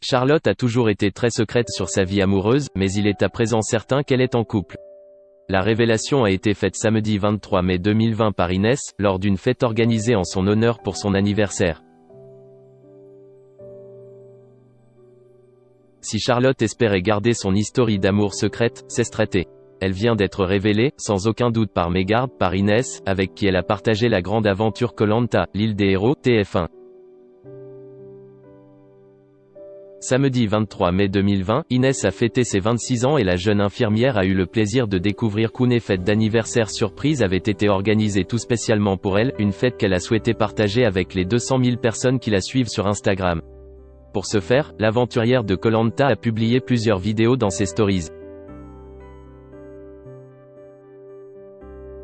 Charlotte a toujours été très secrète sur sa vie amoureuse, mais il est à présent certain qu'elle est en couple. La révélation a été faite samedi 23 mai 2020 par Inès, lors d'une fête organisée en son honneur pour son anniversaire. Si Charlotte espérait garder son historie d'amour secrète, c'est traité. Elle vient d'être révélée, sans aucun doute par mégarde, par Inès, avec qui elle a partagé la grande aventure Koh Lanta, l'île des héros, TF1. Samedi 23 mai 2020, Inès a fêté ses 26 ans et la jeune infirmière a eu le plaisir de découvrir qu'une fête d'anniversaire surprise avait été organisée tout spécialement pour elle, une fête qu'elle a souhaité partager avec les 200 000 personnes qui la suivent sur Instagram. Pour ce faire, l'aventurière de Koh Lanta a publié plusieurs vidéos dans ses stories.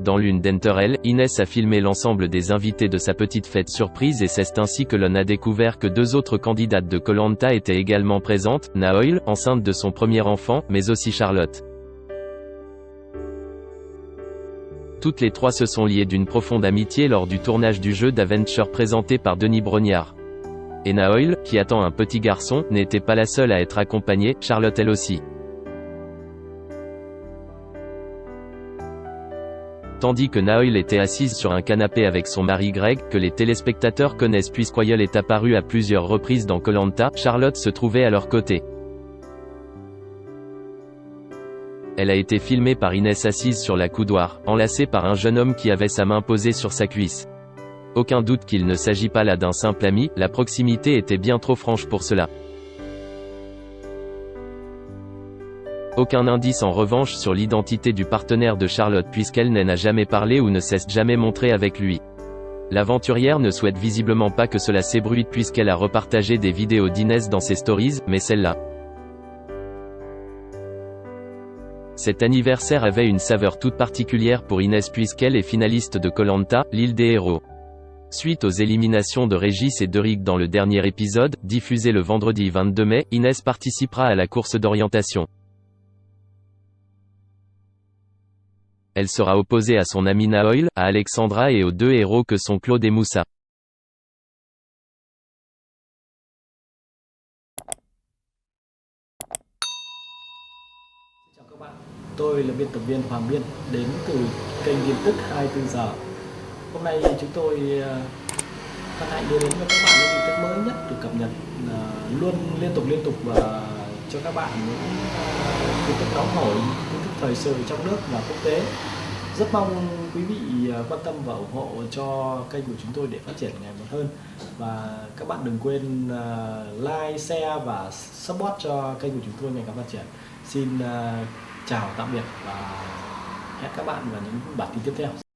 Dans l'une d'entre elles, Inès a filmé l'ensemble des invités de sa petite fête surprise et c'est ainsi que l'on a découvert que deux autres candidates de Koh Lanta étaient également présentes, Naoil, enceinte de son premier enfant, mais aussi Charlotte. Toutes les trois se sont liées d'une profonde amitié lors du tournage du jeu d'Aventure présenté par Denis Brognard. Et Naoil, qui attend un petit garçon, n'était pas la seule à être accompagnée, Charlotte elle aussi. Tandis que Naoil était assise sur un canapé avec son mari Greg, que les téléspectateurs connaissent puisqu'Oyol est apparu à plusieurs reprises dans Koh Lanta, Charlotte se trouvait à leur côté. Elle a été filmée par Inès assise sur la coudoir, enlacée par un jeune homme qui avait sa main posée sur sa cuisse. Aucun doute qu'il ne s'agit pas là d'un simple ami, la proximité était bien trop franche pour cela. Aucun indice en revanche sur l'identité du partenaire de Charlotte puisqu'elle n'a jamais parlé ou ne s'est jamais montrée avec lui. L'aventurière ne souhaite visiblement pas que cela s'ébruite puisqu'elle a repartagé des vidéos d'Inès dans ses stories, mais celle-là. Cet anniversaire avait une saveur toute particulière pour Inès puisqu'elle est finaliste de Koh Lanta, l'île des héros. Suite aux éliminations de Régis et d'Eric dans le dernier épisode, diffusé le vendredi 22 mai, Inès participera à la course d'orientation. Elle sera opposée à son ami Naoil, à Alexandra et aux deux héros que sont Claude et Moussa. Chào các bạn, tôi là biên tập viên Hoàng Biên đến từ kênh tin tức 24 giờ. Hôm nay chúng tôi hân hạnh đưa đến cho các bạn những tin tức mới nhất được cập nhật luôn liên tục và cho các bạn những tin tức nóng hổi, tin tức thời sự trong nước và quốc tế. Rất mong quý vị quan tâm và ủng hộ cho kênh của chúng tôi để phát triển ngày một hơn. Và các bạn đừng quên like, share và support cho kênh của chúng tôi ngày càng phát triển. Xin chào tạm biệt và hẹn các bạn vào những bản tin tiếp theo.